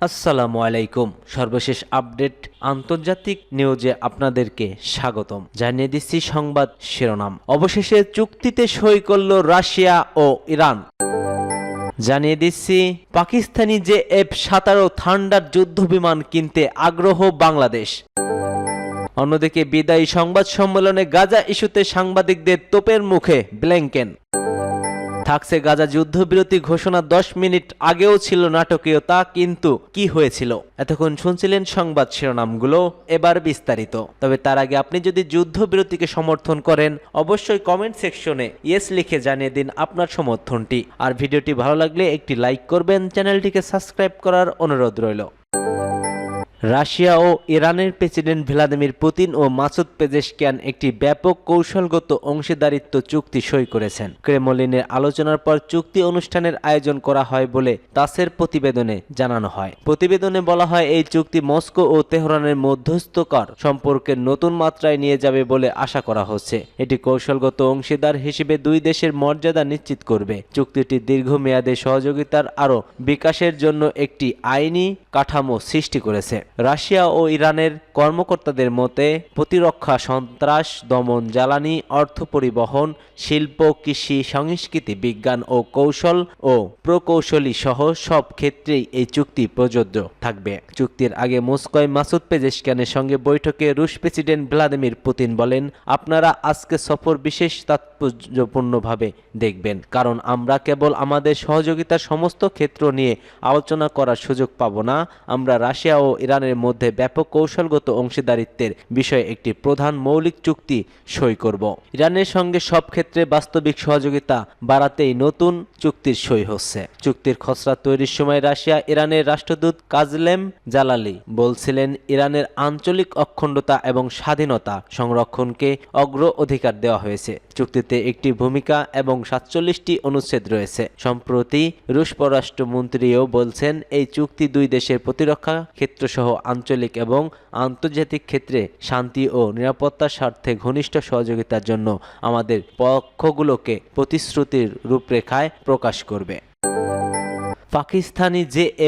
আসসালামু আলাইকুম। সর্বশেষ আপডেট আন্তর্জাতিক নিউজে আপনাদেরকে স্বাগতম। জানিয়ে দিচ্ছি সংবাদ শিরোনাম। অবশেষে চুক্তিতে সই করল রাশিয়া ও ইরান। জানিয়ে দিচ্ছি পাকিস্তানি F-17 থান্ডার যুদ্ধবিমান কিনতে আগ্রহ বাংলাদেশ। অন্যদিকে বিদায়ী সংবাদ সম্মেলনে গাজা ইস্যুতে সাংবাদিকদের তোপের মুখে ব্লিংকেন। থাকছে গাজা যুদ্ধবিরতি ঘোষণা 10 মিনিট আগেও ছিল নাটকীয়তা, কিন্তু কি হয়েছিল? এতক্ষণ শুনছিলেন সংবাদ শিরোনামগুলো, এবার বিস্তারিত। তবে তার আগে আপনি যদি যুদ্ধবিরতিকে সমর্থন করেন অবশ্যই কমেন্ট সেকশনে ইয়েস লিখে জানিয়ে দিন আপনার সমর্থনটি। আর ভিডিওটি ভালো লাগলে একটি লাইক করবেন, চ্যানেলটিকে সাবস্ক্রাইব করার অনুরোধ রইল। রাশিয়া ও ইরানের প্রেসিডেন্ট ভ্লাদিমির পুতিন ও মাসুদ পেজেশকিয়ান একটি ব্যাপক কৌশলগত অংশীদারিত্ব চুক্তি সই করেছেন। ক্রেমলিনের আলোচনার পর চুক্তি অনুষ্ঠানের আয়োজন করা হয় বলে তাসের প্রতিবেদনে জানানো হয়। প্রতিবেদনে বলা হয়, এই চুক্তি মস্কো ও তেহরানের মধ্যস্থকার সম্পর্কের নতুন মাত্রায় নিয়ে যাবে বলে আশা করা হচ্ছে। এটি কৌশলগত অংশীদার হিসেবে দুই দেশের মর্যাদা নিশ্চিত করবে। চুক্তিটি দীর্ঘমেয়াদে সহযোগিতার আরও বিকাশের জন্য একটি আইনি কাঠামো সৃষ্টি করেছে। রাশিয়া ও ইরানের কর্মকর্তাদের মতে প্রতিরক্ষা, সন্ত্রাস দমন, জ্বালানি, অর্থ পরিবহন, শিল্প, কৃষি, সংস্কৃতি, বিজ্ঞান ও কৌশল ও প্রকৌশলী সহ সব ক্ষেত্রেই এই চুক্তি প্রযোজ্য থাকবে। চুক্তির আগে মস্কোয় মাসুদ পেজেশকিয়ানের সঙ্গে বৈঠকে রুশ প্রেসিডেন্ট ভ্লাদিমির পুতিন বলেন, আপনারা আজকে সফর বিশেষ তাৎপর্যপূর্ণভাবে দেখবেন, কারণ আমরা কেবল আমাদের সহযোগিতার সমস্ত ক্ষেত্র নিয়ে আলোচনা করার সুযোগ পাব না, আমরা রাশিয়া ও ইরানের মধ্যে ব্যাপক কৌশলগত অংশীদারিত্বের বিষয়ে একটি প্রধান মৌলিক চুক্তি সই করব। ইরানের সঙ্গে সব ক্ষেত্রে বাস্তবিক সহযোগিতা বাড়াতেই নতুন চুক্তির সই হচ্ছে। চুক্তির খসড়া তৈরির সময় রাশিয়া ইরানের রাষ্ট্রদূত কাজলেম জালালি বলছিলেন, ইরানের আঞ্চলিক অখণ্ডতা এবং স্বাধীনতা সংরক্ষণকে অগ্র অধিকার দেওয়া হয়েছে। চুক্তিতে একটি ভূমিকা এবং 47টি অনুচ্ছেদ রয়েছে। সম্প্রতি রুশ পররাষ্ট্রমন্ত্রীও বলছেন, এই চুক্তি দুই দেশের প্রতিরক্ষা ক্ষেত্রসহ আঞ্চলিক এবং আন্তর্জাতিক ক্ষেত্রে শান্তি ও নিরাপত্তার স্বার্থে ঘনিষ্ঠ সহযোগিতার জন্য আমাদের পক্ষগুলোকে প্রতিশ্রুতির রূপরেখায় প্রকাশ করবে। পাকিস্তানি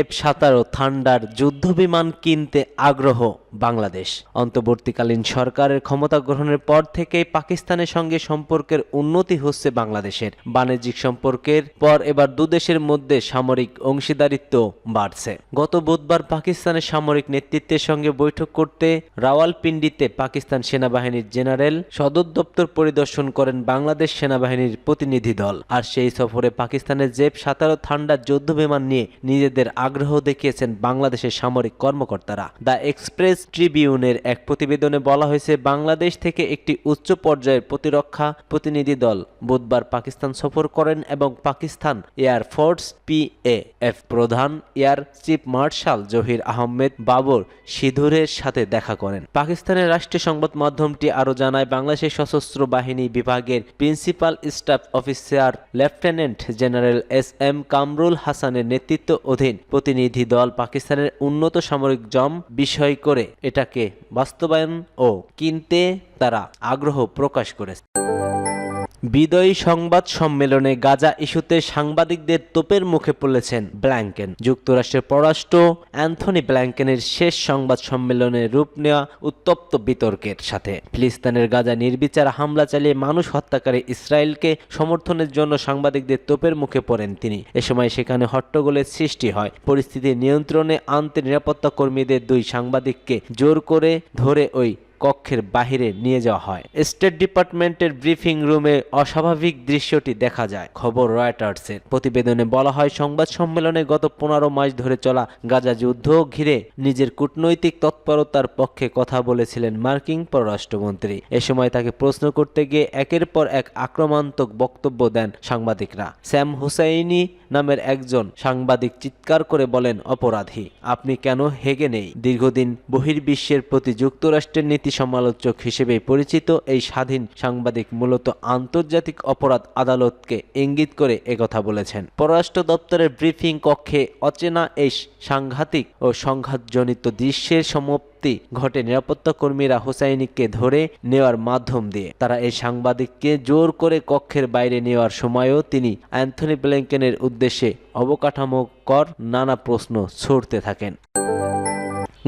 F-17 থান্ডার যুদ্ধবিমান কিনতে আগ্রহ বাংলাদেশ। অন্তর্বর্তীকালীন সরকারের ক্ষমতা গ্রহণের পর থেকেই পাকিস্তানের সঙ্গে সম্পর্কের উন্নতি হচ্ছে বাংলাদেশের। বাণিজ্যিক সম্পর্কের পর এবার দুদেশের মধ্যে সামরিক অংশীদারিত্ব বাড়ছে। গত বুধবার পাকিস্তানের সামরিক নেতৃত্বের সঙ্গে বৈঠক করতে রাওয়ালপিন্ডিতে পাকিস্তান সেনাবাহিনীর জেনারেল সদর দপ্তর পরিদর্শন করেন বাংলাদেশ সেনাবাহিনীর প্রতিনিধি দল। আর সেই সফরে পাকিস্তানের F-17 থান্ডার যুদ্ধবিমান নিয়ে নিজেদের আগ্রহ দেখিয়েছেন বাংলাদেশের সামরিক কর্মকর্তারা। দ্য এক্সপ্রেস ট্রিবিউনের এক প্রতিবেদনে বলা হয়েছে, বাংলাদেশ থেকে একটি উচ্চ পর্যায়ের প্রতিরক্ষা প্রতিনিধি দল বুধবার পাকিস্তান সফর করেন এবং পাকিস্তান এয়ারফোর্স PAF প্রধান air chief marshal Zaheer Ahmed Babar সিধুরের সাথে দেখা করেন। পাকিস্তানের রাষ্ট্রীয় সংবাদ মাধ্যমটি আরও জানায়, বাংলাদেশের সশস্ত্র বাহিনী বিভাগের principal staff officer lieutenant general SM Kamrul হাসানের নেতৃত্ব অধীন প্রতিনিধি দল পাকিস্তানের উন্নত সামরিক জম বিষয় করে এটাকে বাস্তবায়ন ও কিনতে তারা আগ্রহ প্রকাশ করেছে। বিদায়ী সংবাদ সম্মেলনে গাজা ইস্যুতে সাংবাদিকদের তোপের মুখে পড়েছেন ব্লিংকেন। যুক্তরাষ্ট্রের পররাষ্ট্র অ্যান্থনি ব্লিংকেনের শেষ সংবাদ সম্মেলনে রূপ নেওয়া উত্তপ্ত বিতর্কের সাথে ফিলিস্তিনের গাজা নির্বিচার হামলা চালিয়ে মানুষ হত্যাকারী ইসরায়েলকে সমর্থনের জন্য সাংবাদিকদের তোপের মুখে পড়েন তিনি। এ সময় সেখানে হট্টগোলের সৃষ্টি হয়। পরিস্থিতি নিয়ন্ত্রণে আনতে নিরাপত্তা কর্মীদের দুই সাংবাদিককে জোর করে ধরে ওই কক্ষের বাহিরে নিয়ে যাওয়া হয়। স্টেট ডিপার্টমেন্টের ব্রিফিং রুমে অস্বাভাবিক দৃশ্যটি দেখা যায়। খবর রয়টার্সের। প্রতিবেদনে বলা হয়, সংবাদ সম্মেলনে গত 15 মাস ধরে চলা গাজা যুদ্ধ ঘিরে নিজের কূটনৈতিক তৎপরতার পক্ষে কথা বলেছিলেন মার্কিন পররাষ্ট্রমন্ত্রী। এ সময় তাকে প্রশ্ন করতে গিয়ে একের পর এক আক্রমণাত্মক বক্তব্য দেন সাংবাদিকরা। স্যাম হুসাইনি নামের একজন সাংবাদিক চিৎকার করে বলেন, অপরাধী, আপনি কেন হেগে নেই? দীর্ঘদিন বহির্বিশ্বের প্রতি যুক্তরাষ্ট্রের নীতি সমালোচক হিসেবে পরিচিত এই স্বাধীন সাংবাদিক মূলত আন্তর্জাতিক অপরাধ আদালতকে ইঙ্গিত করে একথা বলেছেন। পররাষ্ট্র দপ্তরের ব্রিফিং কক্ষে অচেনা এই সাংঘাতিক ও সংঘাতজনিত দৃশ্যের মুক্তি ঘটে নিরাপত্তা কর্মীরা হোসাইনিকে ধরে নেওয়ার মাধ্যম দিয়ে। তারা এই সাংবাদিককে জোর করে কক্ষের বাইরে নেওয়ার সময়ও তিনি অ্যান্থনি ব্লিংকেনের উদ্দেশ্যে অবকাঠামোকর নানা প্রশ্ন ছুড়তে থাকেন।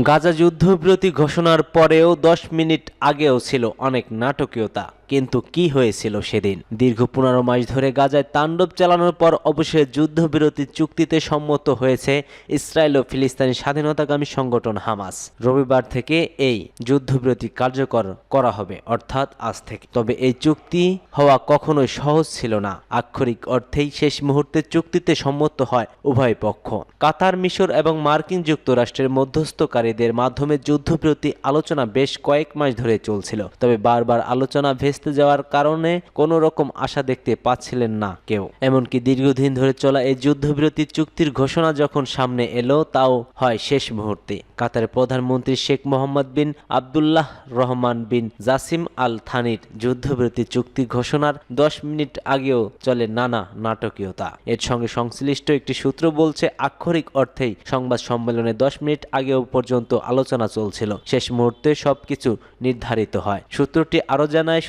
গাজা যুদ্ধবিরতি ঘোষণার পরেও 10 মিনিট আগেও ছিল অনেক নাটকীয়তা। কিন্তু কি হয়েছিল সেদিন? দীর্ঘ 15 মাস ধরে গাজায় তাণ্ডব চালানোর পর অবশেষে যুদ্ধবিরতি চুক্তিতে সম্মত হয়েছে ইসরায়েল ও ফিলিস্তিনি স্বাধীনতাকামী সংগঠন হামাস। রবিবার থেকে এই যুদ্ধবিরতি কার্যকর করা হবে, অর্থাৎ আজ থেকে। তবে এই চুক্তি হওয়া কখনোই সহজ ছিল না। আক্ষরিক অর্থেই শেষ মুহূর্তে চুক্তিতে সম্মত হয় উভয় পক্ষ। কাতার, মিশর এবং মার্কিন যুক্তরাষ্ট্রের মধ্যস্থকারীদের মাধ্যমে যুদ্ধবিরতি আলোচনা বেশ কয়েক মাস ধরে চলছিল। তবে বারবার আলোচনা ভেস্তে যাওয়ার কারণে কোনো রকম আশা দেখতে পাচ্ছিলেন না কেউ। এমনকি দীর্ঘদিন ধরে চলা এই যুদ্ধবিরতি চুক্তির ঘোষণা যখন সামনে এলো, তাও হয় শেষ মুহূর্তে। কাতারের প্রধানমন্ত্রী শেখ মোহাম্মদ বিন আবদুল্লাহ রহমান বিন জাসিম আল থানির যুদ্ধবিরতি চুক্তি ঘোষণার 10 মিনিট আগেও চলে নানা নাটকীয়তা। এর সঙ্গে সংশ্লিষ্ট একটি সূত্র বলছে, আক্ষরিক অর্থেই সংবাদ সম্মেলনে 10 মিনিট আগেও পর্যন্ত আলোচনা চলছিল। শেষ মুহূর্তে সবকিছু নির্ধারিত হয়। সূত্রটি আরো জানায়,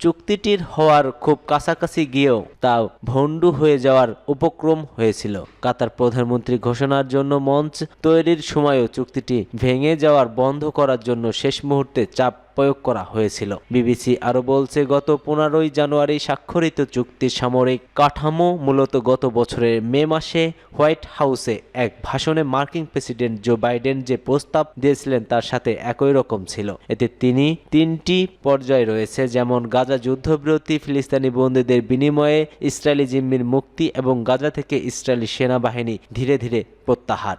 চুক্তিটির হওয়ার খুব কাছাকাছি গিয়েও তা ভণ্ডু হয়ে যাওয়ার উপক্রম হয়েছিল। কাতার প্রধানমন্ত্রী ঘোষণার জন্য মঞ্চ তৈরির সময়ও চুক্তিটি ভেঙে যাওয়ার বন্ধ করার জন্য শেষ মুহূর্তে চাপ প্রয়োগ করা হয়েছিল। বিবিসি আরো বলছে, গত 15 জানুয়ারি স্বাক্ষরিত চুক্তির সামরিক কাঠামো মূলত গত বছরের মে মাসে হোয়াইট হাউসে এক ভাষণে মার্কিন প্রেসিডেন্ট জো বাইডেন যে প্রস্তাব দিয়েছিলেন তার সাথে একই রকম ছিল। এতে তিনি 3টি পর্যায় রয়েছে, যেমন গাজা যুদ্ধবিরতি, ফিলিস্তিনি বন্দীদের বিনিময়ে ইসরায়েলি জিম্মির মুক্তি এবং গাজা থেকে ইসরায়েলি সেনাবাহিনী ধীরে ধীরে প্রত্যাহার।